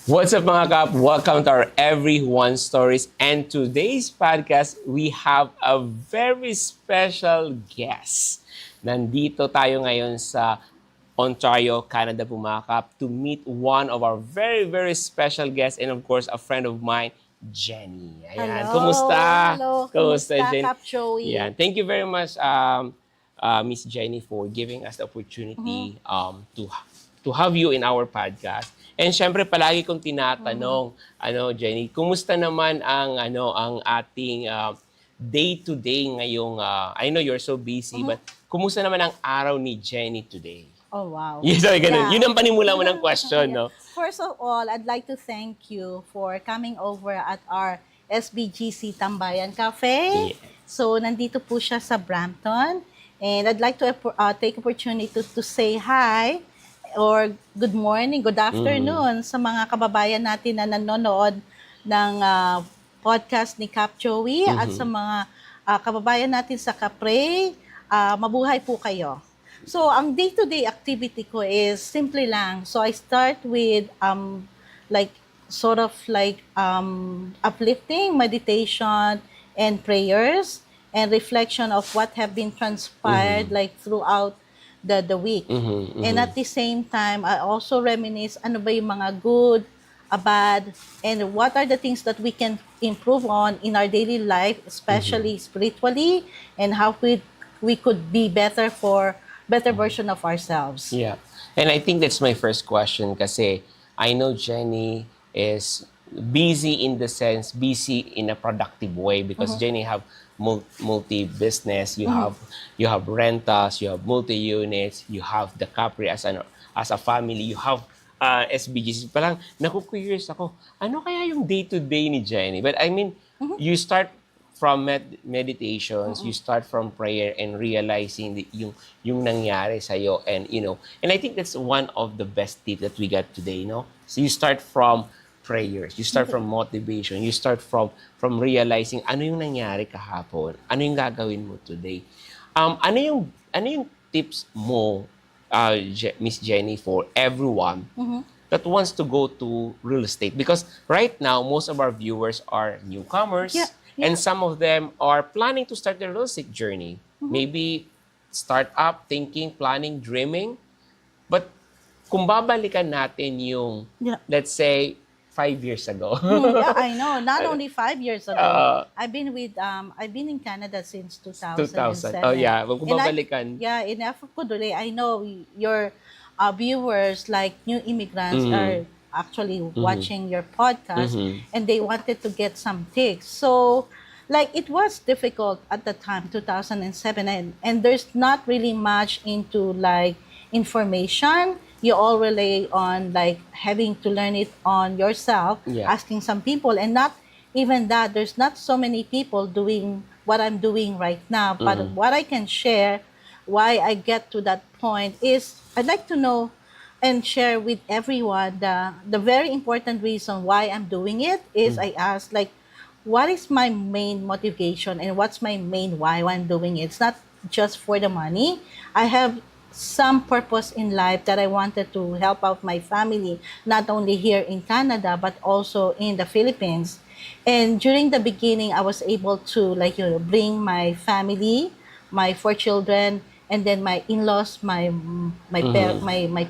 What's up mga kap? Welcome to our EveryJuan stories. And today's podcast, we have a very special guest. Nandito tayo ngayon sa Ontario, Canada po mga kap to meet one of our very, very special guests and of course, a friend of mine, Jenny. Ayan. Hello, Kumusta? hello. Kumusta, Kumusta, Jenny? Kap Joey? Yan. Thank you very much, Miss Jenny, for giving us the opportunity to have you in our podcast. And syempre palagi kong tinatanong, Jenny, kumusta naman ang ating day to day ngayong I know you're so busy, but kumusta naman ang araw ni Jenny today? Oh, wow. Yes, sabi ganun. Yeah. Yun ang panimula mo ng question, Yeah. no? First of all, I'd like to thank you for coming over at our SBGC Tambayan Cafe. Yeah. So, nandito po siya sa Brampton. And I'd like to take opportunity to say hi or good morning, good afternoon sa mga kababayan natin na nanonood ng podcast ni Cap Joey at sa mga kababayan natin sa Capre. Mabuhay po kayo. So, ang day-to-day activity ko is simple lang. So, I start with uplifting, meditation, and prayers, and reflection of what have been transpired throughout the week. And at the same time, I also reminisce ano ba yung mga good, bad, and what are the things that we can improve on in our daily life, especially spiritually, and how we could be better version of ourselves. Yeah. And I think that's my first question kasi I know Jenny is busy in the sense, busy in a productive way because Jenny have multi-business, you have rentals, you have multi-units, you have the Capri as a family, you have SBGs. Parang naku-curious ako, ano kaya yung day-to-day ni Jenny? But I mean, you start from meditations, you start from prayer and realizing yung nangyari sa'yo and and I think that's one of the best tips that we got today, no? So you start from prayers, you start from motivation, you start from realizing ano yung nangyari kahapon, ano yung gagawin mo today. Ano yung tips mo, Miss Jenny, for everyone that wants to go to real estate? Because right now, most of our viewers are newcomers. Yeah. And some of them are planning to start their real estate journey. Maybe start up, thinking, planning, dreaming. But kung babalikan natin yung, let's say, 5 years ago. Yeah, I know. Not only 5 years ago. I've been in Canada since 2007. Oh yeah, kung And babalikan. in Afro-Kudule, I know your viewers, like new immigrants, are actually watching your podcast and they wanted to get some tips. So, it was difficult at the time, 2007, and there's not really much into information. You all rely on having to learn it on yourself, asking some people, and not even that. There's not so many people doing what I'm doing right now. But what I can share, why I get to that point, is I'd like to know and share with everyone the very important reason why I'm doing it is I ask what is my main motivation and what's my main why I'm doing it. It's not just for the money. I have some purpose in life that I wanted to help out my family, not only here in Canada, but also in the Philippines. And during the beginning, I was able to bring my family, my 4 children, and then my in-laws, my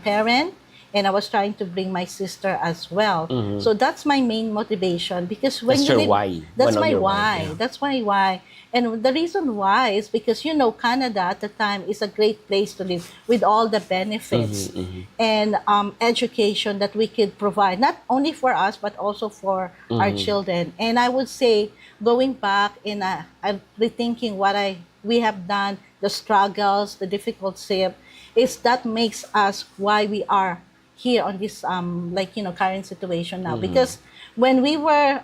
parent, and I was trying to bring my sister as well. So that's my main motivation because when That's your why. That's One of my your why. yeah. That's my why. And the reason why is because Canada at the time is a great place to live with all the benefits and education that we could provide, not only for us but also for our children. And I would say, going back and I'm rethinking what we have done, the struggles, the difficulty, is that makes us why we are here on this current situation now. Because when we were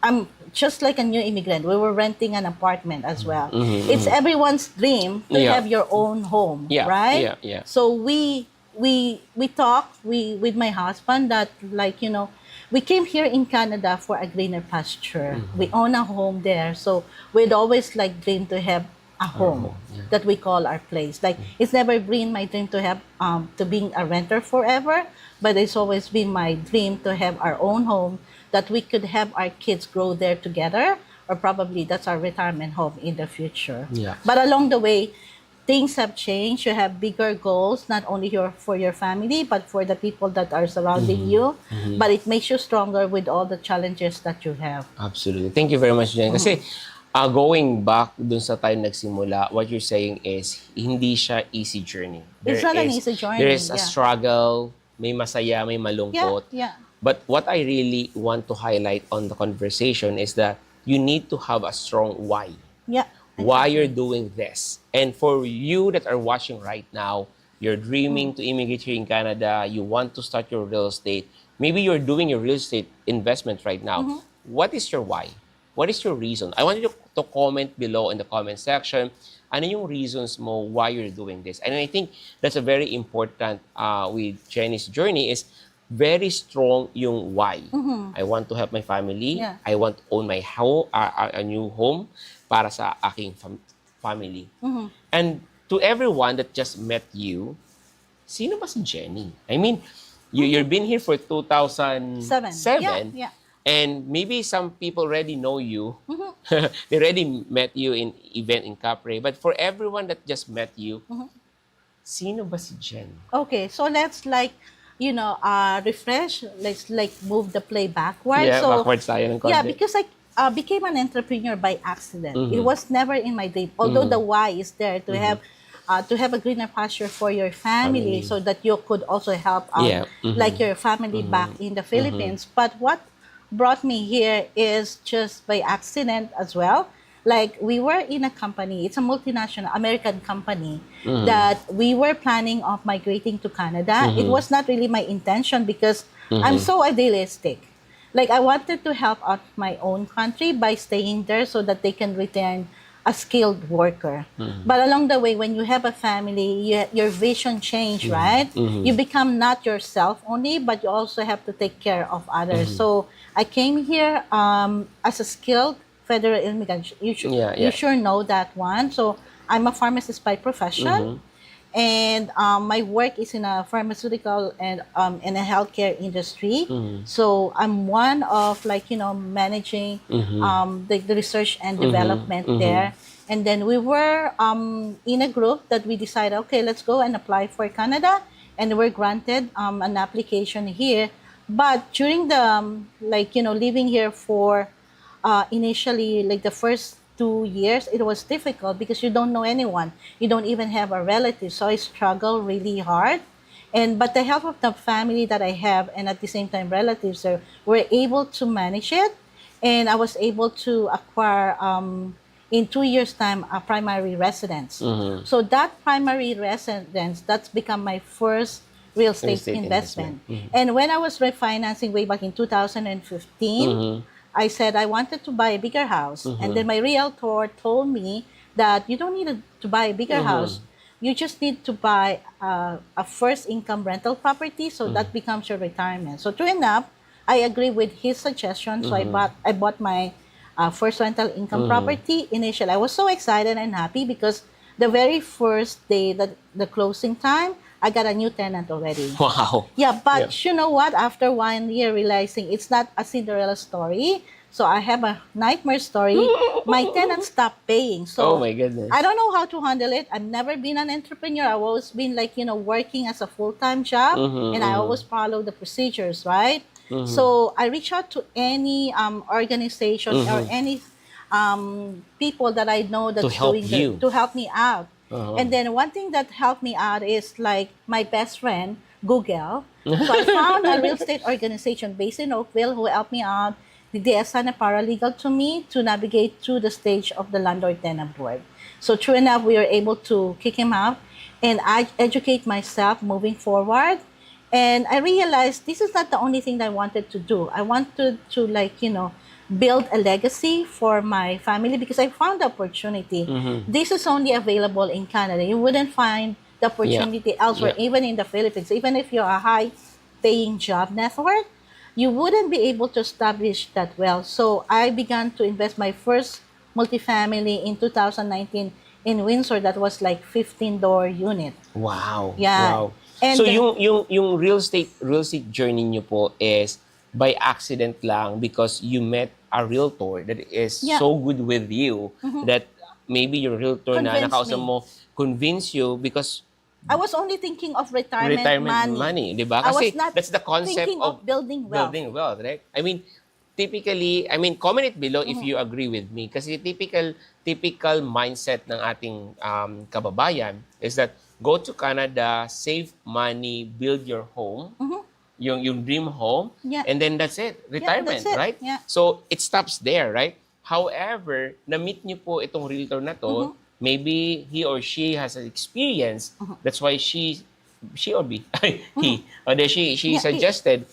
I'm just like a new immigrant, we were renting an apartment as well. It's everyone's dream to have your own home, right? Yeah. So we talked with my husband that we came here in Canada for a greener pasture. We own a home there, so we'd always dream to have a home Yeah. that we call our place. Like it's never been my dream to have to being a renter forever, but it's always been my dream to have our own home that we could have our kids grow there together, or probably that's our retirement home in the future. Yeah. But along the way, things have changed. You have bigger goals, not only for your family, but for the people that are surrounding you. But it makes you stronger with all the challenges that you have. Absolutely. Thank you very much, Jen. Kasi going back dun sa tayo nagsimula, what you're saying is hindi siya easy journey. It's not an easy There journey. is a Yeah. struggle, may masaya, may Yeah. malungkot. Yeah. But what I really want to highlight on the conversation is that you need to have a strong why. Yeah. Why you're doing this. And for you that are watching right now, you're dreaming to immigrate here in Canada, you want to start your real estate, maybe you're doing your real estate investment right now. What is your why? What is your reason? I want you to comment below in the comment section. Ano yung reasons mo why you're doing this? And I think that's a very important with Jenny's journey is very strong yung why. I want to help my family. Yeah. I want to own my home, a new home para sa aking family. And to everyone that just met you, sino ba si Jenny? I mean, you've been here for 2007. Yeah. And maybe some people already know you. They already met you in event in Capre. But for everyone that just met you, sino ba si Jen? Okay, so let's refresh. Let's move the play backwards. Yeah, so, backwards tayo ng konti. Yeah, because I became an entrepreneur by accident. It was never in my dream. Although the why is there to have a greener pasture for your family, so that you could also help out like your family back in the Philippines. But what brought me here is just by accident as well. Like we were in a company, it's a multinational American company that we were planning of migrating to Canada. It was not really my intention because I'm so idealistic. Like I wanted to help out my own country by staying there so that they can return a skilled worker. But along the way, when you have a family, your vision change, right? You become not yourself only, but you also have to take care of others. So I came here as a skilled federal immigrant. You sure know that one. So I'm a pharmacist by profession. And my work is in a pharmaceutical and in a healthcare industry. So I'm one of managing the research and development there. And then we were in a group that we decided, okay, let's go and apply for Canada. And we're granted an application here. But during the living here for initially the first 2 years, it was difficult because you don't know anyone. You don't even have a relative. So I struggled really hard. But the help of the family that I have and at the same time relatives were able to manage it. And I was able to acquire, in 2 years' time, a primary residence. So that primary residence, that's become my first real estate investment. And when I was refinancing way back in 2015, I said I wanted to buy a bigger house. And then my realtor told me that you don't need to buy a bigger house. You just need to buy a first income rental property, so that becomes your retirement. So true enough, I agree with his suggestion. So I bought my first rental income property. Initially, I was so excited and happy because the very first day, that the closing time, I got a new tenant already. Wow. Yeah, but you know what? After 1 year, realizing it's not a Cinderella story, so I have a nightmare story. My tenant stopped paying. So Oh my goodness. I don't know how to handle it. I've never been an entrepreneur. I've always been working as a full-time job, and I always follow the procedures, right? So I reach out to any organization or any people that I know that's to help me out. And then one thing that helped me out is my best friend, Google. So I found a real estate organization based in Oakville who helped me out. They assigned a paralegal to me to navigate through the stage of the landlord-tenant board. So true enough, we were able to kick him out, and I educate myself moving forward. And I realized this is not the only thing that I wanted to do. I wanted to build a legacy for my family because I found the opportunity. This is only available in Canada. You wouldn't find the opportunity elsewhere, even in the Philippines. Even if you're a high-paying job network, you wouldn't be able to establish that well. So I began to invest my first multifamily in 2019 in Windsor that was like 15-door unit. Wow. Yeah. Wow. So And yung real estate journey niyo po is by accident lang because you met a realtor that is yeah, so good with you that maybe your realtor na convinced nakausap me. mo convince you because I was only thinking of retirement retirement money. money, 'di ba? I was Kasi not that's the concept thinking of of building wealth. building wealth, right? I mean, typically, comment it below if Mhm. you agree with me. Kasi typical mindset ng ating kababayan is that go to Canada, save money, build your home, Mhm. yung dream home, Yeah. and then that's it, Yeah, that's retirement, it. right? Yeah. So it stops there, right? However, na-meet niyo po itong realtor na to, Mhm. maybe he or she has an experience, Mhm. that's why she or be Mhm. he or she Yeah. suggested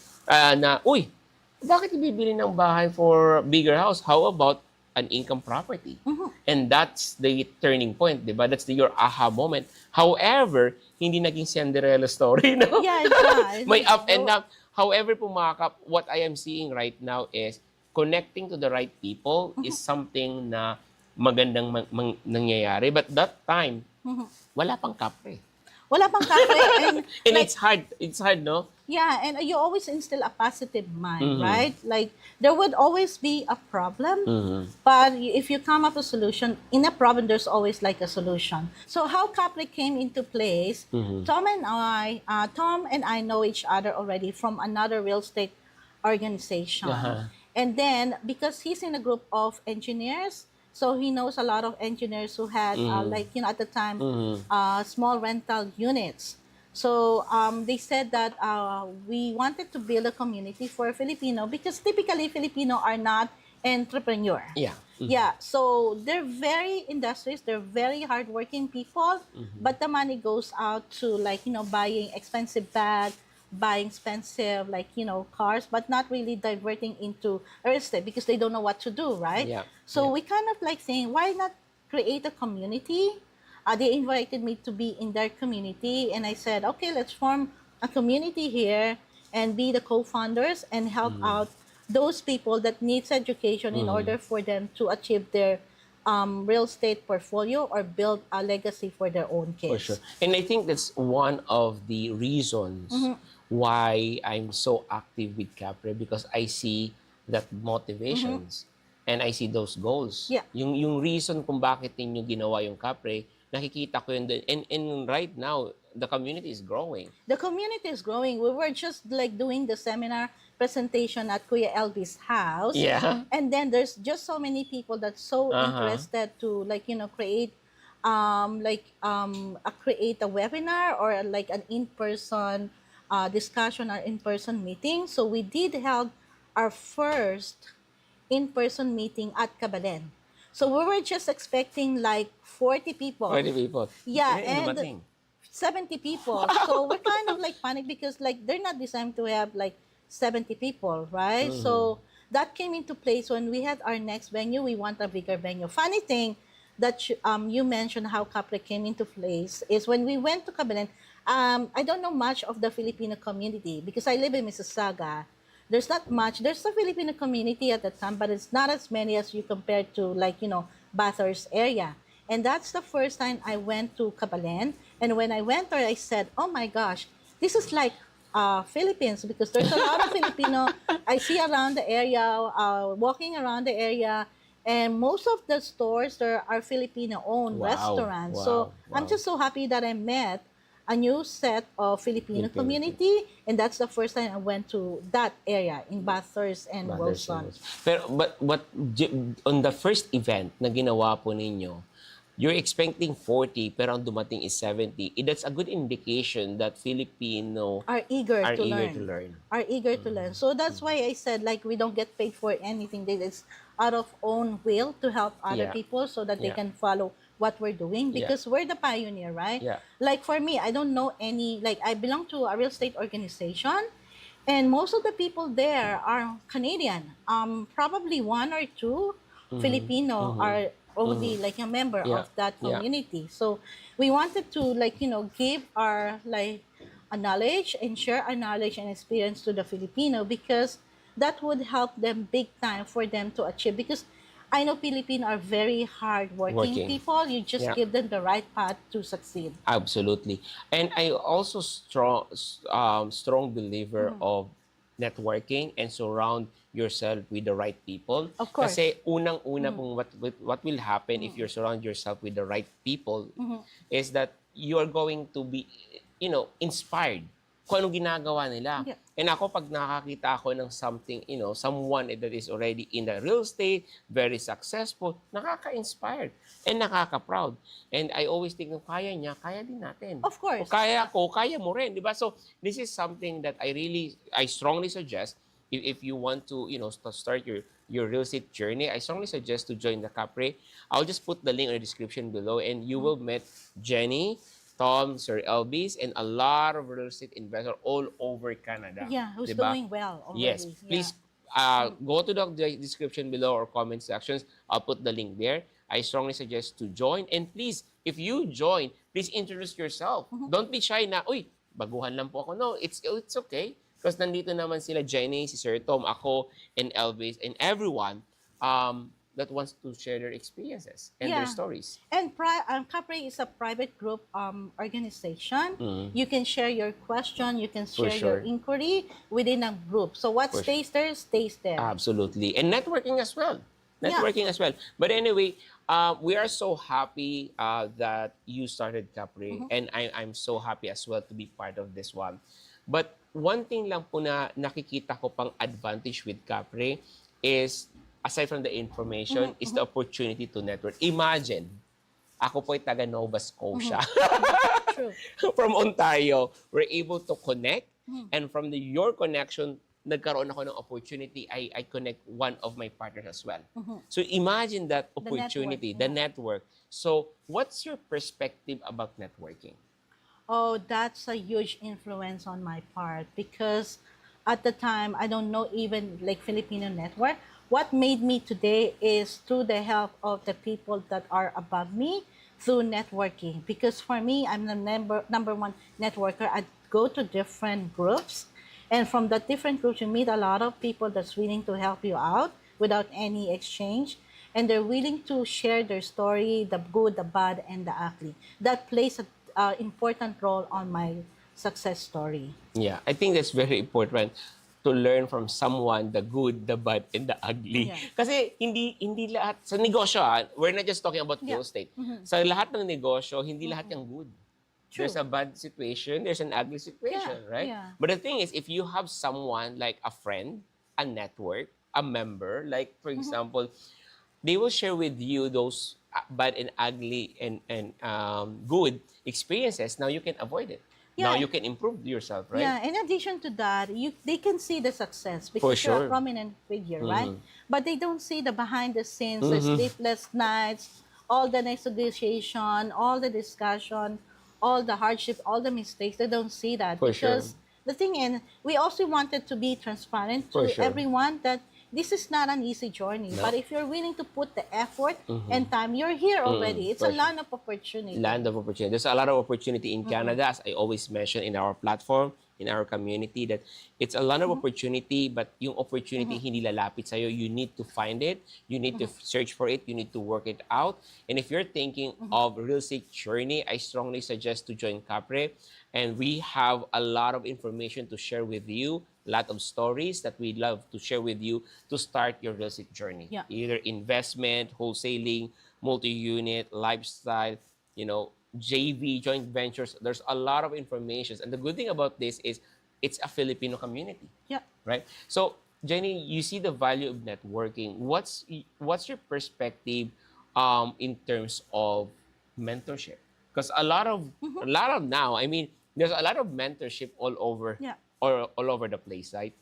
na uy, bakit ibibili ng bahay for bigger house? How about an income property? Mhm. And that's the turning point, di ba? That's your aha moment. However, hindi naging Cinderella story, no? Yeah, yeah. May up and down. However po mga kap, what I am seeing right now is connecting to the right people is something na magandang nangyayari. But that time, Mhm. wala pang kapre. Wala pang kapre. And And like, it's hard, no? yeah, and you always instill a positive mind, Mhm. right? Like, there would always be a problem, Mhm. but if you come up with a solution, in a problem, there's always like a solution. So how Capri came into place, Mhm. Tom and I know each other already from another real estate organization. Uh-huh. And then, because he's in a group of engineers, so he knows a lot of engineers who had, Mhm. like, at the time, Mhm. small rental units. So they said that we wanted to build a community for Filipino because typically Filipino are not entrepreneur. Yeah. Mhm. Yeah, so they're very industrious. They're very hardworking people, but the money goes out to, like, buying expensive bag, buying expensive, like, cars, but not really diverting into real estate because they don't know what to do, right? Yeah. So Yeah. we kind of like saying, why not create a community? They invited me to be in their community, and I said, okay, let's form a community here and be the co-founders and help out those people that needs education in order for them to achieve their real estate portfolio or build a legacy for their own For sure. kids. And I think that's one of the reasons Mhm. why I'm so active with Capre because I see that Mhm. motivations and I see those goals. Yeah. Yung reason kung bakit ninyo ginawa yung Capre, nakikita ko yun din. And right now, the community is growing. The community is growing. We were just like doing the seminar presentation at Kuya Elvis' house. Yeah. And then there's just so many people that's so Uh-huh. interested to, like, create create a webinar or like an in-person discussion or in-person meeting. So we did held our first in-person meeting at Kabalen. So we were just expecting like 40 people. 40 people. Yeah, Eh, and dumating. 70 people. So we're kind of like panic because like they're not designed to have like 70 people, right? So that came into place when we had our next venue. We want a bigger venue. Funny thing that you mentioned how Capre came into place is when we went to Cabinet. I don't know much of the Filipino community because I live in Mississauga. There's not much. There's a Filipino community at the time, but it's not as many as you compare to, like, Bathurst area. And that's the first time I went to Kabalen. And when I went there, I said, oh my gosh, this is like Philippines because there's a lot of Filipino I see around the area, walking around the area. And most of the stores there are Filipino-owned Wow. restaurants. So Wow. I'm Wow. just so happy that I met a new set of Filipino Filipino. community, and that's the first time I went to that area in Bathurst and Mothers Wilson. and Pero on the first event na ginawa po ninyo, you're expecting 40 pero ang dumating is 70. That's a good indication that Filipino Are eager are to eager learn. to learn. Are eager to learn. So that's why I said, like, we don't get paid for anything. It's out of own will to help other Yeah. people so that they Yeah. can follow what we're doing Yeah. because we're the pioneer, right? Yeah. Like for me, I don't know any, like, I belong to a real estate organization, and most of the people there are Canadian. Probably one or two Filipino are already like a member Yeah. of that Yeah. community. So we wanted to, like, give our, like, a knowledge and share our knowledge and experience to the Filipino because that would help them big time for them to achieve. Because I know Filipino are very hardworking Working. people. You just Yeah. give them the right path to succeed. Absolutely. And I also strong believer Mhm. of networking and surround yourself with the right people. Of course. Kasi unang-una Mhm. pong what will happen if you Mhm. surround yourself with the right people Mhm. is that you are going to be, inspired kung anong ginagawa nila. Yeah. And ako, pag nakakita ako ng something, someone that is already in the real estate, very successful, nakaka-inspired and nakaka-proud. And I always think, kaya niya, kaya din natin. Of O course. kaya ko, kaya mo rin, di ba? So, this is something that I strongly suggest if you want to, start your real estate journey, I strongly suggest to join the Capre. I'll just put the link in the description below and you will meet Jenny, Tom, Sir Elvis, and a lot of real estate investors all over Canada. Yeah, who's Diba? doing well Yes. already. Yeah. Please go to the description below or comment sections. I'll put the link there. I strongly suggest to join. And please, if you join, please introduce yourself. Don't be shy na, uy, baguhan lang po ako. No, it's okay. Because nandito naman sila Jenny, si Sir Tom, ako, and Elvis, and everyone that wants to share their experiences and their Yeah. stories. And Capre is a private group organization. Mm. You can share your question, you can For share your sure. inquiry within a group. So what For sure. stays there, stays there. Absolutely. And networking as well. Yeah. Networking as well. But anyway, we are so happy that you started Capri. And I'm so happy as well to be part of this one. But one thing lang po na nakikita ko pang advantage with Capri is, aside from the information, is the opportunity to network. Imagine, ako po ay taga Nova Scotia. True. From Ontario, we're able to connect. And from your connection, nagkaroon ako ng opportunity, I connect one of my partners as well. So imagine that opportunity, the network. So what's your perspective about networking? Oh, that's a huge influence on my part because at the time I don't know even like Filipino network. What made me today is through the help of the people that are above me through networking. Because for me, I'm the number one networker. I go to different groups, and from the different groups, you meet a lot of people that's willing to help you out without any exchange. And they're willing to share their story, the good, the bad, and the ugly. That plays an important role on my success story. Yeah, I think that's very important to learn from someone the good, the bad, and the ugly. Yeah. Kasi hindi lahat sa negosyo, we're not just talking about real estate. Sa lahat ng negosyo, hindi lahat yung good. True. There's a bad situation, there's an ugly situation, Yeah, right? yeah. But the thing is, if you have someone like a friend, a network, a member, like for example, they will share with you those bad and ugly and good experiences. Now you can avoid it. Now Yeah. you can improve yourself, right? Yeah, in addition to that, they can see the success For because you're sure. a prominent figure, right? But they don't see the behind the scenes, the sleepless nights, all the negotiation, all the discussion, all the hardship, all the mistakes. They don't see that For sure. because the thing is, we also wanted to be transparent For to sure. everyone that this is not an easy journey. No. But if you're willing to put the effort and time, you're here already. It's For a sure. land of opportunity. Land of opportunity. There's a lot of opportunity in Canada, as I always mention in our platform, in our community, that it's a land of opportunity, but yung opportunity hindi lalapit sa'yo. You need to find it. You need to search for it. You need to work it out. And if you're thinking of real estate journey, I strongly suggest to join Capre. And we have a lot of information to share with you, a lot of stories that we love to share with you to start your real estate journey. Yeah. Either investment, wholesaling, multi-unit, lifestyle, JV, joint ventures. There's a lot of information. And the good thing about this is it's a Filipino community, Yeah. right? So, Jenny, you see the value of networking. What's your perspective in terms of mentorship? Because a lot of now, I mean, there's a lot of mentorship all over Yeah. or all over the place, right?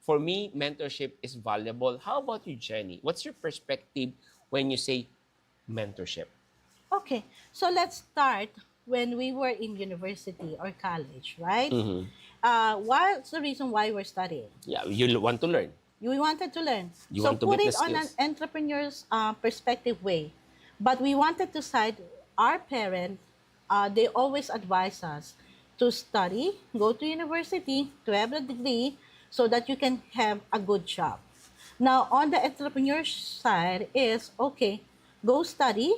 For me, mentorship is valuable. How about you, Jenny? What's your perspective when you say mentorship? Okay, so let's start when we were in university or college, right? What's the reason why we're studying? Yeah, you want to learn. We wanted to learn. You So want to put get it the on an skills. entrepreneur's perspective way. But we wanted to side our parent, they always advise us to study, go to university, to have a degree, so that you can have a good job. Now, on the entrepreneur side is, okay, go study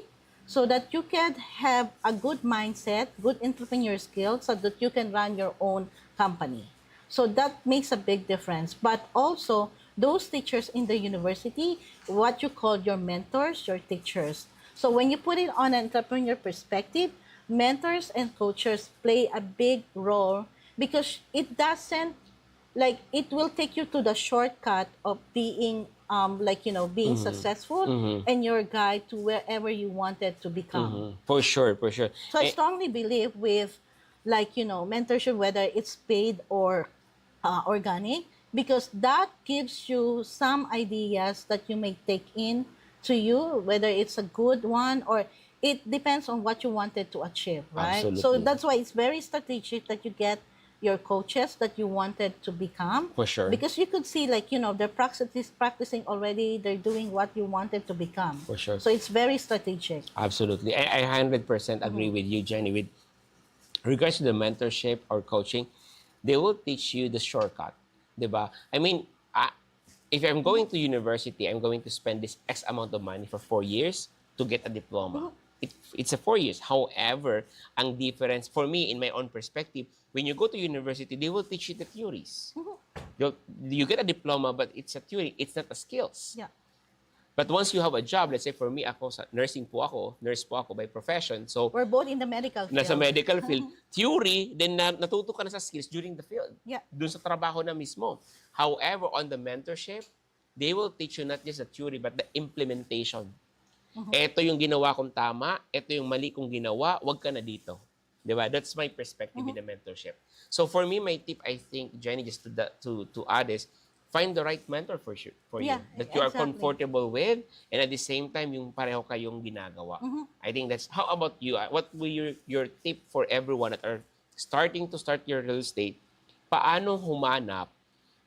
so that you can have a good mindset, good entrepreneur skills, so that you can run your own company. So that makes a big difference. But also, those teachers in the university, what you call your mentors, your teachers. So when you put it on an entrepreneur perspective, mentors and coaches play a big role because it doesn't, like, it will take you to the shortcut of being being successful and your guide to wherever you wanted to become. For sure, for sure. So I strongly believe with, mentorship, whether it's paid or organic, because that gives you some ideas that you may take in to you, whether it's a good one or it depends on what you wanted to achieve, right? So Absolutely. that's why it's very strategic that you get your coaches that you wanted to become. For sure. Because you could see, they're practicing already, they're doing what you wanted to become. For sure. So it's very strategic. Absolutely. I 100% agree with you, Jenny. With regards to the mentorship or coaching, they will teach you the shortcut. Diba? I mean, if I'm going to university, I'm going to spend this X amount of money for 4 years to get a diploma. It's a 4 years. However, ang difference for me, in my own perspective, when you go to university, they will teach you the theories. You get a diploma, but it's a theory. It's not a skills. Yeah. But once you have a job, let's say for me, nurse po ako by profession. So, We're both in the medical field. nasa medical field, theory, then natuto ka na sa skills during the field. Yeah. Dun sa trabaho na mismo. However, on the mentorship, they will teach you not just the theory, but the implementation. Ito yung ginawa kong tama, ito yung mali kong ginawa, wag ka na dito. Diba? That's my perspective in the mentorship. So for me, my tip, I think, Jenny, just to add is, find the right mentor for you that you are comfortable with, and at the same time yung pareho kayong ginagawa. I think that's. How about you? What will your tip for everyone that are starting to start your real estate? Paano humanap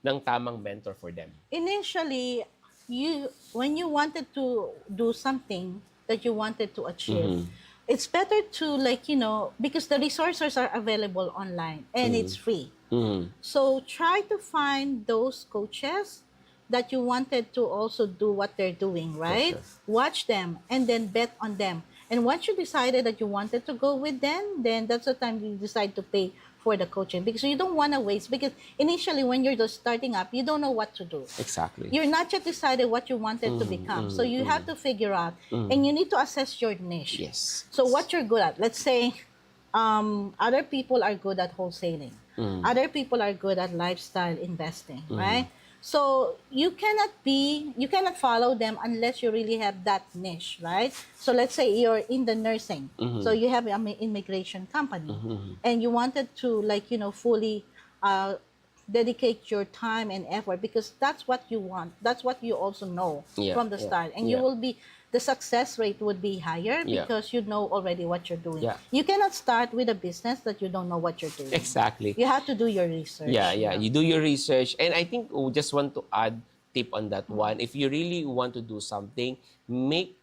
ng tamang mentor for them? Initially, when you wanted to do something that you wanted to achieve, it's better to, because the resources are available online and it's free. So try to find those coaches that you wanted to also do what they're doing, right? sure. Watch them and then bet on them. And once you decided that you wanted to go with them, then that's the time you decide to pay for the coaching, because you don't want to waste. Because initially, when you're just starting up, you don't know what to do. Exactly. You're not yet decided what you wanted to become. So you have to figure out, and you need to assess your niche. Yes. So what you're good at. Let's say other people are good at wholesaling. Other people are good at lifestyle investing, right? So you cannot follow them unless you really have that niche, right? So let's say you're in the nursing. So you have an immigration company and you wanted to fully dedicate your time and effort, because that's what you want. That's what you also know from the start. And you will be, the success rate would be higher because you know already what you're doing. Yeah. You cannot start with a business that you don't know what you're doing. Exactly. You have to do your research. Yeah. You do your research. And I think we just want to add tip on that one. If you really want to do something, make,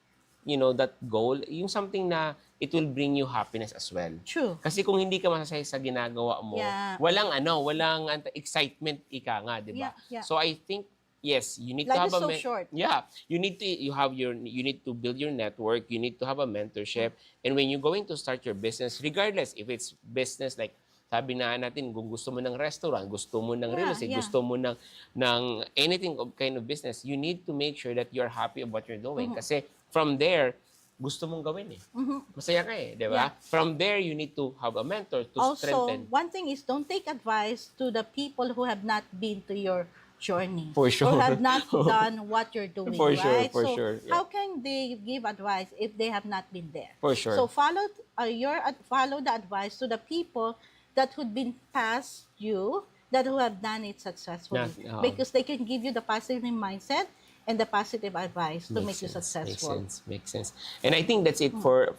that goal, yung something na it will bring you happiness as well. True. Kasi kung hindi ka masasaya sa ginagawa mo, walang excitement ika nga, di ba? Yeah. So I think, yes, you need Life to have is so short. Yeah, you need to build your network, you need to have a mentorship. And when you're going to start your business, regardless if it's business like sabi na natin, kung gusto mo ng restaurant, gusto mo ng real estate, gusto mo ng anything of kind of business, you need to make sure that you're happy of what you're doing. Kasi from there, gusto mong gawin eh. Masaya ka eh, di ba? From there, you need to have a mentor to strengthen. Also, one thing is, don't take advice to the people who have not been to your journey. For sure. Or have not done what you're doing, For sure, right? for so sure, yeah. how can they give advice if they have not been there? For sure. So follow the advice to the people that would been past you, that who have done it successfully, because they can give you the positive mindset and the positive advice to make you successful. Makes sense. And I think that's it for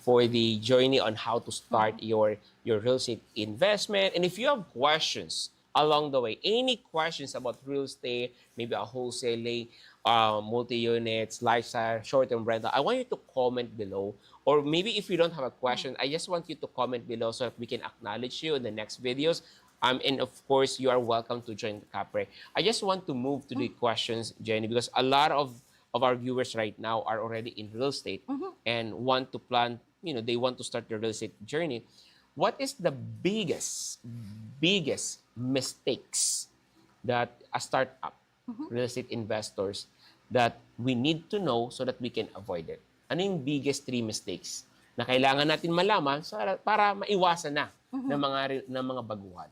the journey on how to start your real estate investment. And if you have questions along the way, any questions about real estate, maybe a wholesaling, multi-units, lifestyle, short-term rental, I want you to comment below. Or maybe if you don't have a question, I just want you to comment below so that we can acknowledge you in the next videos. And of course, you are welcome to join the Capre. I just want to move to the questions, Jenny, because a lot of our viewers right now are already in real estate and want to plan, they want to start their real estate journey. What is the biggest mistakes that a startup real estate investors that we need to know so that we can avoid it? Ano yung biggest three mistakes na kailangan natin malaman para maiwasan na ng mga baguhan?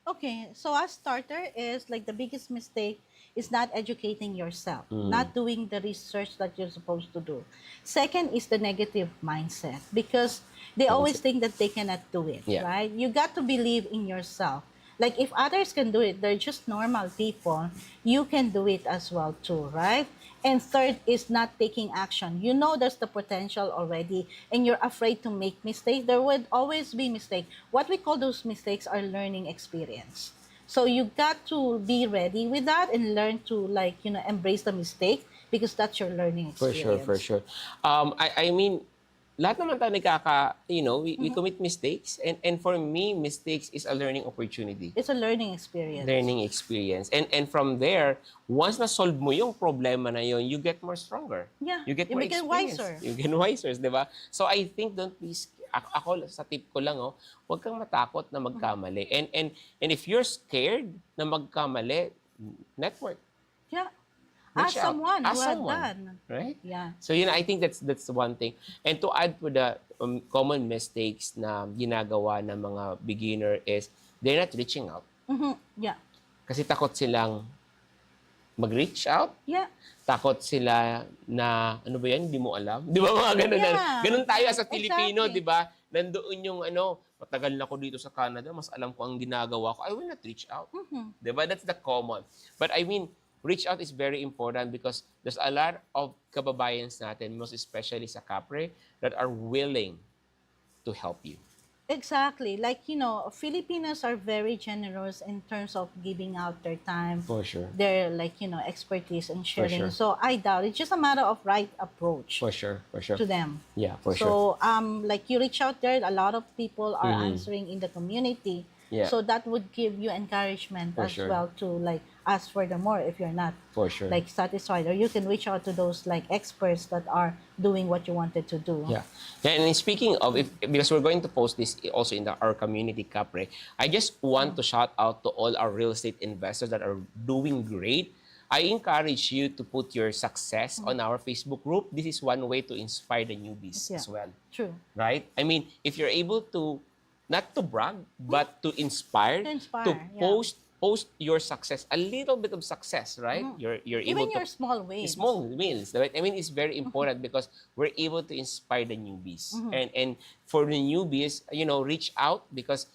Okay, so a starter is like the biggest mistake is not educating yourself, not doing the research that you're supposed to do. Second is the negative mindset because they always think that they cannot do it, Yeah. right? You got to believe in yourself. Like if others can do it, they're just normal people, you can do it as well too, right? And third is not taking action. You know there's the potential already and you're afraid to make mistakes. There would always be mistakes. What we call those mistakes are learning experience. So you got to be ready with that and learn to embrace the mistake because that's your learning For experience. sure. I mean, lahat naman tayo we commit mistakes. And for me, mistakes is a learning opportunity. It's a learning experience. Learning experience. And from there, once na-solve mo yung problema na yun, you get more stronger. Yeah, You get you more become experience. wiser. You get wiser, di ba? So I think don't be ako sa tip ko lang, huwag kang matakot na magkamali. And if you're scared na magkamali, network. Yeah. Reach out. Someone Ask who someone, had done. right? Yeah. So I think that's one thing. And to add to the common mistakes na ginagawa ng mga beginner is they're not reaching out. Yeah. Kasi takot silang mag-reach out. Yeah. Takot sila na, ano ba yan, hindi mo alam. Di ba mga ganun? Yeah. Ganun tayo as a Filipino, Exactly. di ba? Nandoon yung matagal na ako dito sa Canada, mas alam ko ang ginagawa ko. I will not reach out. Di ba? That's the common. But I mean, reach out is very important because there's a lot of kababayans natin, most especially sa Capre, that are willing to help you. Exactly. Filipinos are very generous in terms of giving out their time, For sure. their a lot of people are answering in the community. Yeah. So that would give you encouragement as sure. well to ask for the more if you're not For sure. satisfied, or you can reach out to those experts that are doing what you wanted to do. Yeah. And speaking of, because we're going to post this also in our community, Capre, I just want to shout out to all our real estate investors that are doing great. I encourage you to put your success on our Facebook group. This is one way to inspire the newbies as well. True. Right? I mean, if you're able to, not to brag, but to inspire, yeah. post your success, a little bit of success, right? You're able Even to your small wins. small wins, right? I mean, it's very important because we're able to inspire the newbies. And for the newbies, reach out because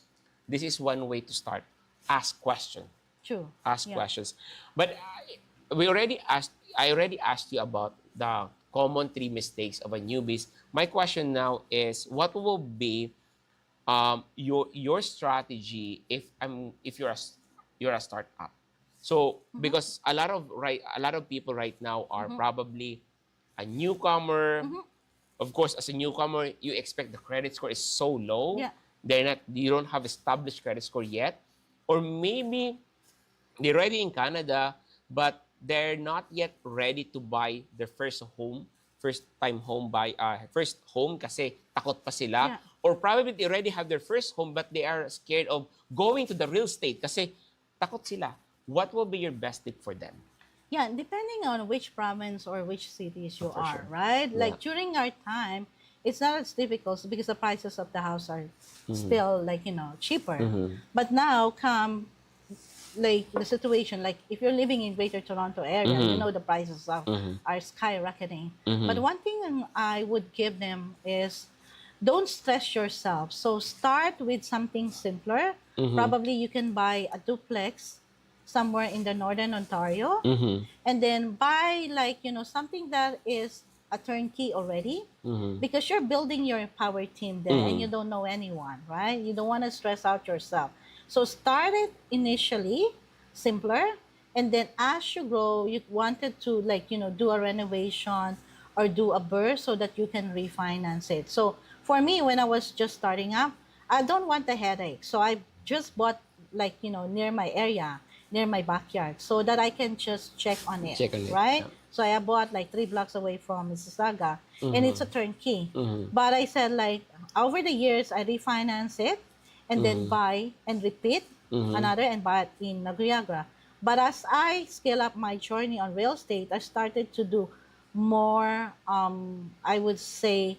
this is one way to start. Ask questions. True. Ask Yeah. questions. But I already asked you about the common three mistakes of a newbies. My question now is, what will be your strategy if you're a startup? So because a lot of people right now are probably a newcomer. Of course, as a newcomer, you expect the credit score is so low. Yeah. You don't have established credit score yet, or maybe they're already in Canada, but they're not yet ready to buy their first home kasi takot pa sila. Yeah. Or probably they already have their first home but they are scared of going to the real estate kasi takot sila. What will be your best tip for them? Yeah, depending on which province or which cities you For are, sure. right? Yeah. Like during our time, it's not as difficult because the prices of the house are still cheaper. But now come the situation, if you're living in Greater Toronto area, the prices are skyrocketing. But one thing I would give them is don't stress yourself. So start with something simpler. Probably you can buy a duplex somewhere in the Northern Ontario, and then buy something that is a turnkey already, because you're building your power team there and you don't know anyone, right? You don't want to stress out yourself. So start it initially simpler, and then as you grow, you wanted to do a renovation or do a burst so that you can refinance it. So for me, when I was just starting up, I don't want the headache. So I just bought like, near my area, near my backyard, so that I can just check on it, Check on it. right? Yeah. So I bought like 3 blocks away from Mississauga, and it's a turnkey. Mm-hmm. But I said, like, over the years, I refinance it and then Mm-hmm. buy and repeat Mm-hmm. another and buy it in Naguyagra. But as I scale up my journey on real estate, I started to do more, I would say,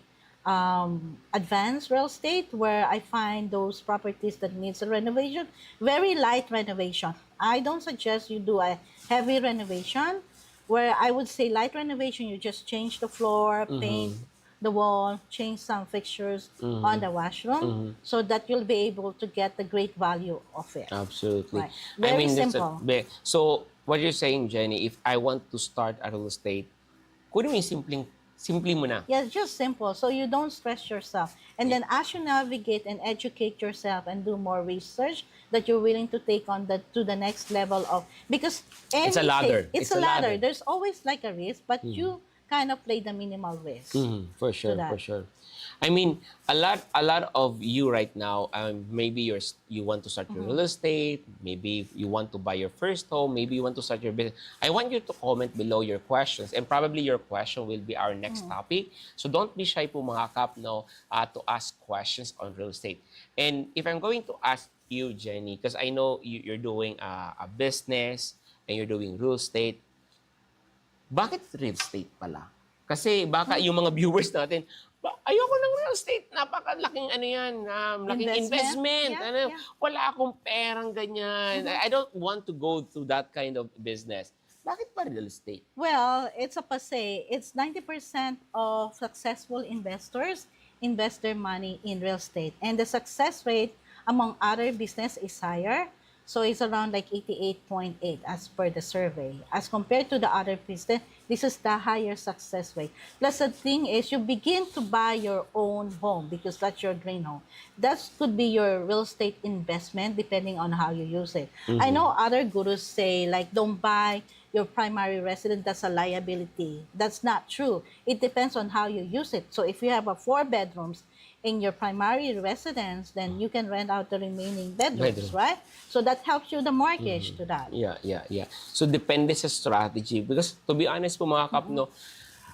advanced real estate, where I find those properties that needs a renovation, very light renovation. I don't suggest you do a heavy renovation, where I would say light renovation, you just change the floor, paint Mm-hmm. the wall, change some fixtures on Mm-hmm. the washroom, Mm-hmm. so that you'll be able to get the great value of it. Absolutely. Right. I Very mean, simple. so what you're saying, Jenny, if I want to start a real estate, kunin mo yung simple mo na. Yeah, just simple. So you don't stress yourself. And then as you navigate and educate yourself and do more research, that you're willing to take on to the next level of, because It's a ladder. it's a ladder. There's always like a risk, but you kind of play the minimal risk. For sure, that. for sure. I mean, a lot of you right now, maybe you want to start your real estate, maybe you want to buy your first home, maybe you want to start your business. I want you to comment below your questions, and probably your question will be our next topic. So don't be shy po mga kap, no, to ask questions on real estate. And if I'm going to ask you, Jenny, because I know you're doing a business and you're doing real estate, bakit real estate pala? Kasi baka yung mga viewers natin, ayoko ng real estate, napakalaking ano yan, laking investment. Yeah, Ano, yeah. Wala akong perang ganyan. I don't want to go through that kind of business. Bakit pa real estate? Well, it's a passe. It's 90% of successful investors invest their money in real estate. And the success rate among other business is higher. So it's around like 88.8 as per the survey. As compared to the other business, this is the higher success rate. Plus the thing is, you begin to buy your own home because that's your dream home. That could be your real estate investment depending on how you use it. I know other gurus say, like, don't buy your primary residence, that's a liability. That's not true. It depends on how you use it. So if you have 4 bedrooms in your primary residence, then you can rent out the remaining bedrooms, right? So that helps you the mortgage to that. Yeah. So depende sa strategy. Because to be honest po mga kap, no,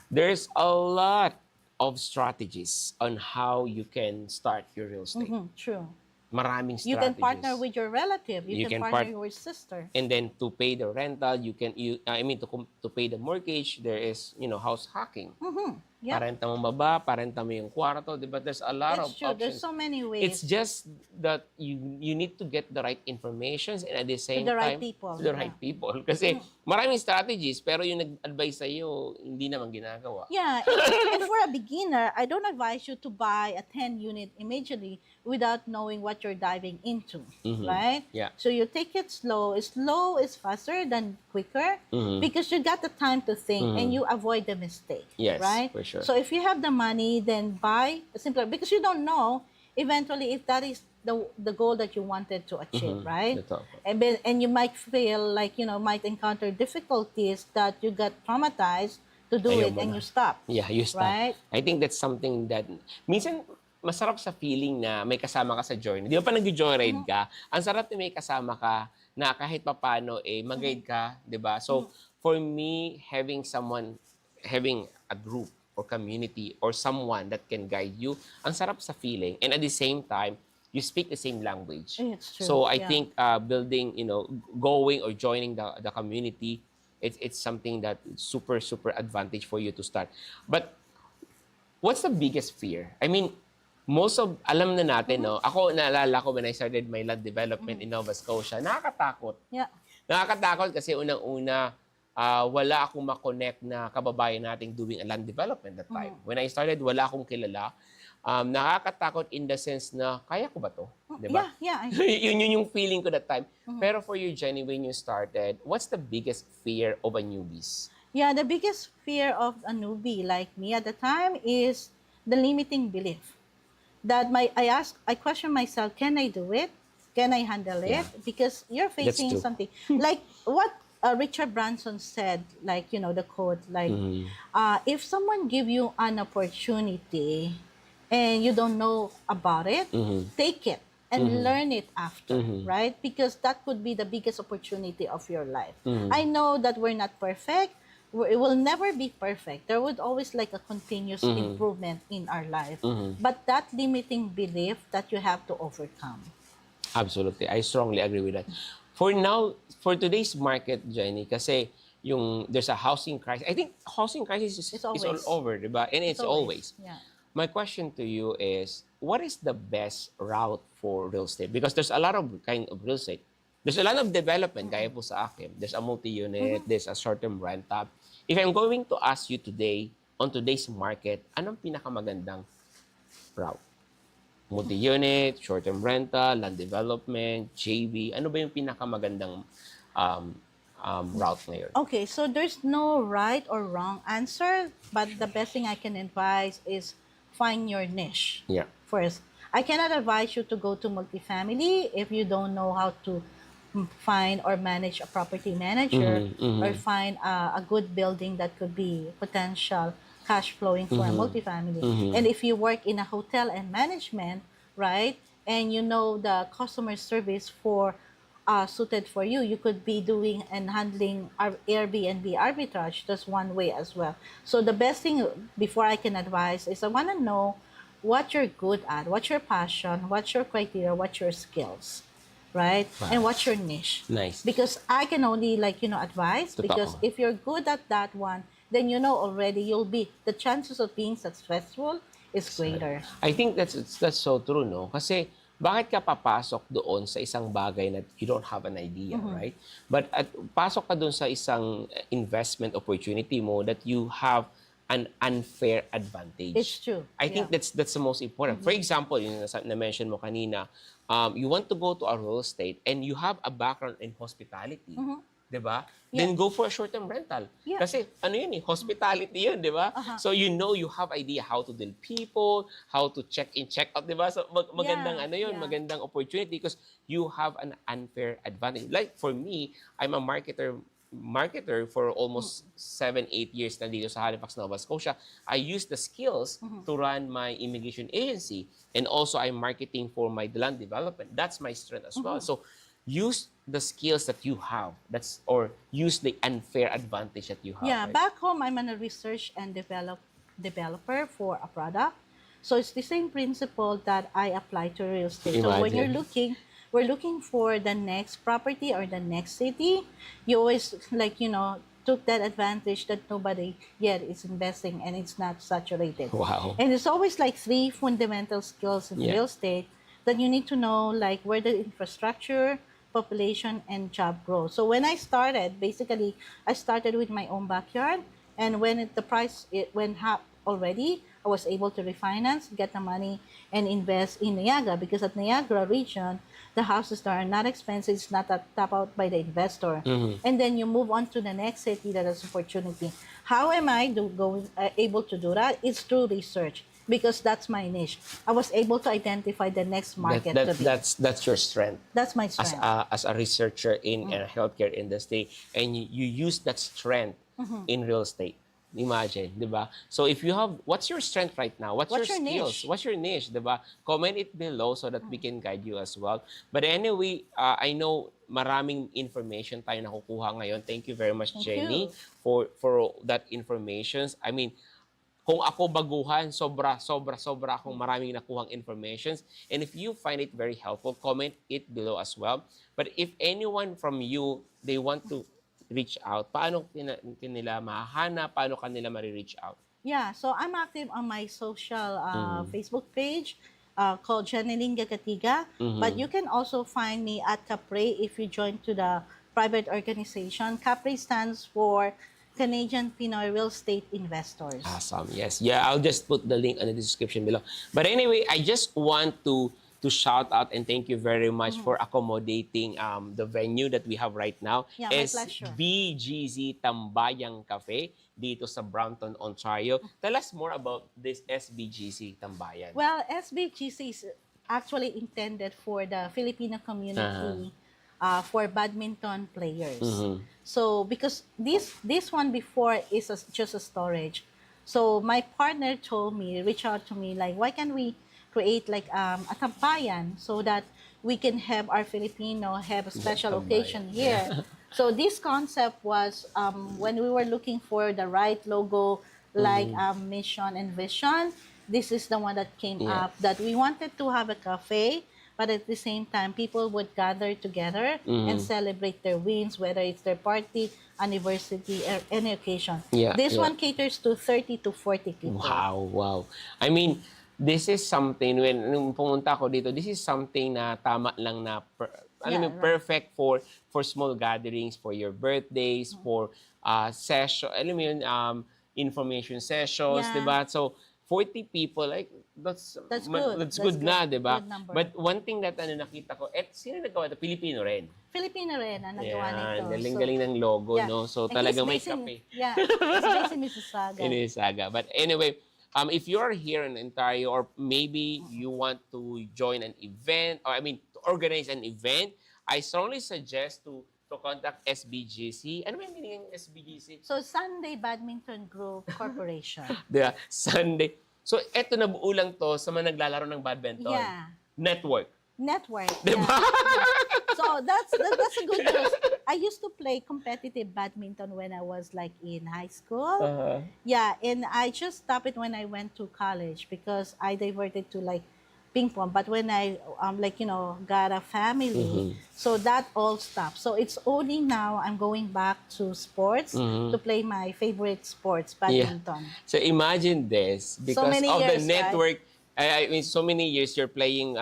there's a lot of strategies on how you can start your real estate. True. Maraming strategies. You can partner with your relative. You can partner with your sister. And then to pay the rental, to pay the mortgage, there is, house hacking. Yeah. Parenta mo baba, parenta mo yung kwarto, di ba? There's a lot of It's true. options. There's so many ways. It's just that you need to get the right information and at the same the right time, people. to the right Yeah. people. Kasi maraming strategies, pero yung nag-advise sa'yo, hindi naman ginagawa. Yeah, and for a beginner, I don't advise you to buy a 10-unit immediately without knowing what you're diving into, right? Yeah. So you take it slow. Slow is faster than quicker because you got the time to think and you avoid the mistake, Yes, right? for sure. So if you have the money, then buy simpler because you don't know eventually if that is the goal that you wanted to achieve, right? Totoo. And you might feel like, might encounter difficulties that you got traumatized to do Ayaw it mo and na. you stop. Yeah, you stop. Right? I think that's something that, minsan, masarap sa feeling na may kasama ka sa journey. Di ba pa nag-joyride ka? Ang sarap na may kasama ka na kahit papano, mag-guide ka, di ba? So, for me, having a group or community or someone that can guide you, ang sarap sa feeling. And at the same time, you speak the same language. It's true, So, I yeah. think building, going or joining the community, it's something that super, super advantage for you to start. But, what's the biggest fear? I mean, alam na natin, no? Ako, naalala ko when I started my land development in Nova Scotia, nakakatakot. Yeah. Nakakatakot kasi unang-una, wala akong makonect na kababayan nating doing a land development that time. When I started, wala akong kilala. Nakakatakot in the sense na, kaya ko ba to? Diba? Yeah. yun yung feeling ko that time. Pero for you, Jenny, when you started, what's the biggest fear of a newbies? Yeah, the biggest fear of a newbie like me at the time is the limiting belief. That I question myself, can I do it? Can I handle it? Yeah. Because you're facing true. something. Like what Richard Branson said, like, the quote, like, if someone give you an opportunity and you don't know about it, take it. and learn it after, right? Because that could be the biggest opportunity of your life. I know that we're not perfect. It will never be perfect. There would always like a continuous improvement in our life. But that limiting belief that you have to overcome. Absolutely. I strongly agree with that. For now, for today's market, Jenny, kasi there's a housing crisis. I think housing crisis It's is all always. over, diba? And it's always. Yeah. My question to you is, what is the best route for real estate? Because there's a lot of kind of real estate. There's a lot of development, gaya po sa akin. There's a multi-unit, there's a short-term rental. If I'm going to ask you today, on today's market, anong pinakamagandang route? Multi-unit, short-term rental, land development, JV. Ano ba yung pinakamagandang um, route ngayon? Okay, so there's no right or wrong answer, but the best thing I can advise is find your niche Yeah. first. I cannot advise you to go to multifamily if you don't know how to find or manage a property manager or find a good building that could be potential cash flowing for a multifamily. And if you work in a hotel and management, right, and you know the customer service for suited for you, you could be doing and handling Airbnb arbitrage. That's one way as well. So the best thing before I can advise is I want to know what you're good at, what's your passion, what's your criteria, what's your skills, right? Wow. And what's your niche. Nice. Because I can only advise. Totoo. Because if you're good at that one, then you know already the chances of being successful is greater. I think that's so true, no? Kasi bakit ka papasok doon sa isang bagay na you don't have an idea, right? But pasok ka doon sa isang investment opportunity mo that you have an unfair advantage. It's true. I think that's the most important. For example, yung na-mention mo kanina, you want to go to a real estate and you have a background in hospitality. Diba? Yeah. Then go for a short-term rental. Yeah. Kasi ano yun hospitality yun, diba? So you have idea how to deal people, how to check in, check out, diba? So magandang magandang opportunity because you have an unfair advantage. Like for me, I'm a marketer for almost 7-8 years nandito sa Halifax, Nova Scotia. I use the skills to run my immigration agency and also I'm marketing for my land development. That's my strength as well. So use the skills that you have. Or use the unfair advantage that you have. Yeah, right? back home I'm a research and developer for a product. So it's the same principle that I apply to real estate. So when we're looking for the next property or the next city, you always took that advantage that nobody yet is investing and it's not saturated. Wow. And it's always like 3 fundamental skills in real estate that you need to know, like where the infrastructure, population, and job growth. So when I started, basically, I started with my own backyard, and when the price went up already, I was able to refinance, get the money, and invest in Niagara, because at Niagara region, the houses that are not expensive, it's not tapped out by the investor. And then you move on to the next city that has opportunity. How am I able to do that? It's through research, because that's my niche. I was able to identify the next market. That's your strength. That's my strength. As a researcher in a healthcare industry, and you use that strength in real estate. Imagine, di ba? So if you have, what's your strength right now? What's your skills? Niche? What's your niche, di ba? Comment it below so that we can guide you as well. But anyway, I know maraming information tayo nakukuha ngayon. Thank you very much, Jenny, for that information. I mean, kung ako baguhan, sobra akong maraming nakuhang informations. And if you find it very helpful, comment it below as well. But if anyone from you, they want to reach out, paano nila mahahanap, paano kanila ma-reach out? Yeah, so I'm active on my social Facebook page called Janeline Gagatiga. But you can also find me at CAPRE if you join to the private organization. CAPRE stands for Canadian Pinoy Real Estate Investors. Awesome. Yes. Yeah, I'll just put the link in the description below. But anyway, I just want to shout out and thank you very much for accommodating the venue that we have right now. Yeah, my pleasure. SBGZ Tambayang Cafe dito sa Brampton, Ontario. Tell us more about this SBGZ Tambayan. Well, SBGC is actually intended for the Filipino community for badminton players. So because this one before is just a storage. So my partner reached out to me like, why can't we create like a tambayan so that we can have our Filipino have a special Kabayan. occasion here. So this concept was when we were looking for the right logo, like mission and vision. This is the one that came Yeah. up, that we wanted to have a cafe, but at the same time, people would gather together and celebrate their wins, whether it's their party, anniversary, or any occasion. Yeah, This yeah. one caters to 30 to 40 people. Wow, wow. I mean, this is something, nung pumunta ako dito, this is something na tama lang na, alam mo, Yeah, right. perfect for small gatherings, for your birthdays, for session, alam mo yun, information sessions, Yeah. di ba? So, 40 people, like, that's good. That's That's good na, good. di ba? Good number. But one thing that nakita ko, sino nagawa ito? Filipino rin. Filipino rin ang nagawa nito. Galing-galing ng logo, yeah. no? So, And talagang may he's based in- kape. Yeah, he's based in Mississauga. In Isaga. But anyway, if you're here in Ontario, or maybe you want to join an event, or I mean, to organize an event, I strongly suggest to contact SBGC. Ano ba yung meaning ng SBGC? So, Sunday Badminton Group Corporation. Diba? Sunday. So, eto na buo lang to sa mga naglalaro ng badminton. Yeah. Network. Network. Diba? Yeah. So, that's a good news. I used to play competitive badminton when I was like in high school. Yeah, and I just stopped it when I went to college because I diverted to like ping pong. But when I got a family, so that all stopped. So it's only now I'm going back to sports to play my favorite sports, badminton. Yeah. So imagine this, because many of years, the network. I mean, so many years you're playing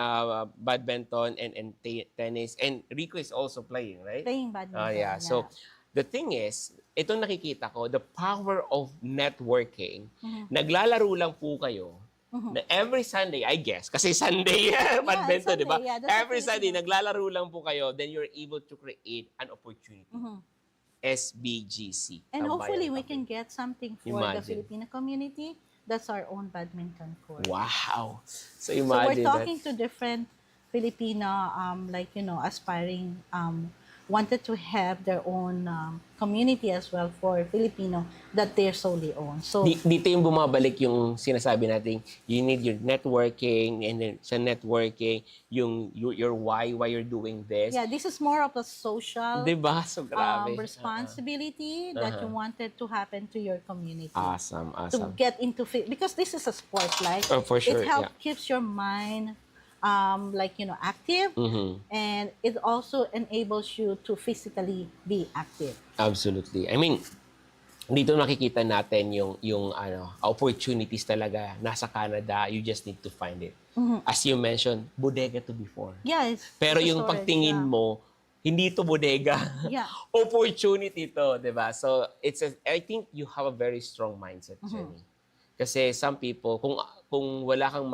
badminton and tennis, and Rico is also playing, right? Playing badminton. Yeah. So the thing is, itong nakikita ko, the power of networking. Naglalaro lang po kayo. Na every Sunday, I guess, kasi Sunday, badminton, di ba? Yeah, that's Every Sunday, naglalaro lang po kayo, then you're able to create an opportunity. SBGC. And Tambayan hopefully we Cafe. can get something for the Imagine. Filipino community. That's our own badminton court. Wow. So So imagine we're talking that. to different Filipino, aspiring, wanted to have their own community as well for Filipino that they're solely own. So Dito yung bumabalik yung sinasabi natin, you need your networking, and then sa networking, your why you're doing this. yeah, this is more of a social Diba? So grabe. responsibility that you wanted to happen to your community. Awesome, To awesome. get into because this is a sport, like Oh, for sure, it helps yeah. keeps your mind active, and it also enables you to physically be active. Absolutely. I mean, dito makikita natin yung opportunities talaga nasa Canada. You just need to find it. As you mentioned, bodega to before. Yeah, Pero it's a yung storage, pagtingin yeah. mo, hindi to bodega. Yeah. Opportunity to, 'di ba? So, I think you have a very strong mindset, Jenny. Kasi some people, kung wala kang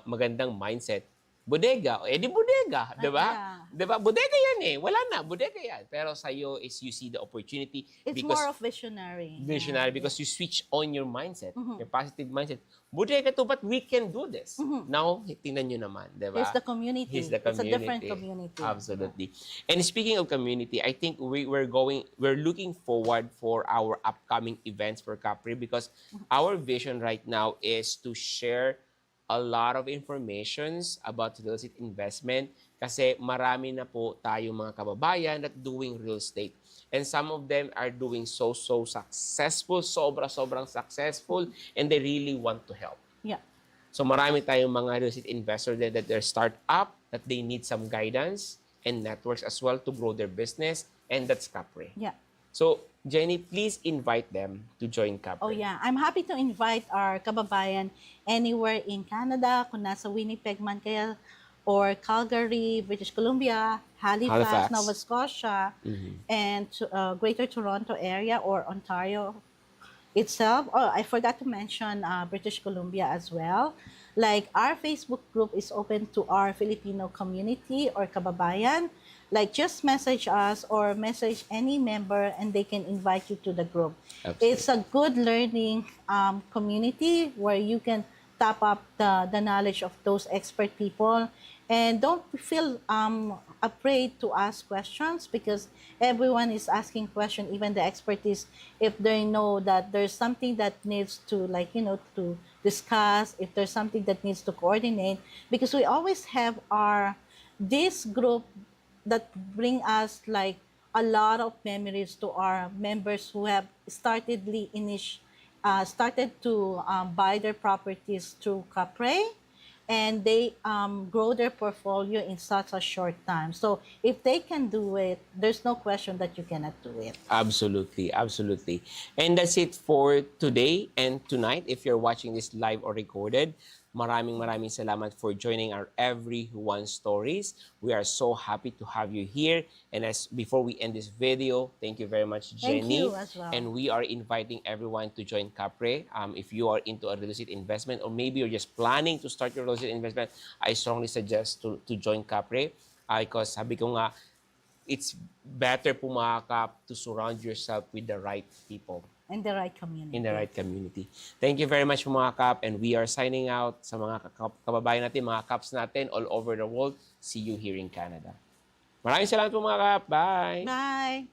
magandang mindset, bodega, di bodega, 'di ba? Yeah. 'Di ba? Bodega 'yan eh. Wala na, bodega 'yan. Pero sa iyo is you see the opportunity It's because more of visionary. visionary, because you switch on your mindset, your positive mindset. Bodega to, but we can do this. Now, tingnan nyo naman, di ba? It's the community. It's the It's a community. different community. Absolutely. And speaking of community, I think we're looking forward for our upcoming events for Capri, because our vision right now is to share a lot of informations about real estate investment, kasi marami na po tayong mga kababayan that doing real estate. And some of them are doing so successful, sobrang successful, and they really want to help. Yeah. So marami tayong mga real estate investors that they're start-up, that they need some guidance and networks as well to grow their business, and that's Capri. Yeah. So, Jenny, please invite them to join Capri. Oh yeah, I'm happy to invite our kababayan anywhere in Canada, kung nasa Winnipeg man kaya, or Calgary, British Columbia, Halifax. Nova Scotia, and Greater Toronto area, or Ontario itself. Oh, I forgot to mention British Columbia as well. Like, our Facebook group is open to our Filipino community or kababayan. Like, just message us or message any member and they can invite you to the group. Absolutely. It's a good learning community where you can tap up the knowledge of those expert people. And don't feel afraid to ask questions, because everyone is asking questions, even the expertise, if they know that there's something that needs to, to discuss, if there's something that needs to coordinate, because we always have our this group that bring us like a lot of memories to our members who have started to buy their properties through Capre, and they grow their portfolio in such a short time. So if they can do it, there's no question that you cannot do it. Absolutely, absolutely. And that's it for today and tonight. If you're watching this live or recorded, maraming salamat for joining our EveryJuan stories. We are so happy to have you here. And as before we end this video, thank you very much, Thank Jenny. you as well. And we are inviting everyone to join Capre. If you are into a real estate investment, or maybe you're just planning to start your real estate investment, I strongly suggest to join Capre. Because sabi ko nga, it's better po mga kap to surround yourself with the right people In the right community. in the right community. Thank you very much po mga kap, and we are signing out sa mga kababayan natin, mga kaps natin all over the world. See you here in Canada. Maraming salamat po mga kap. Bye! Bye!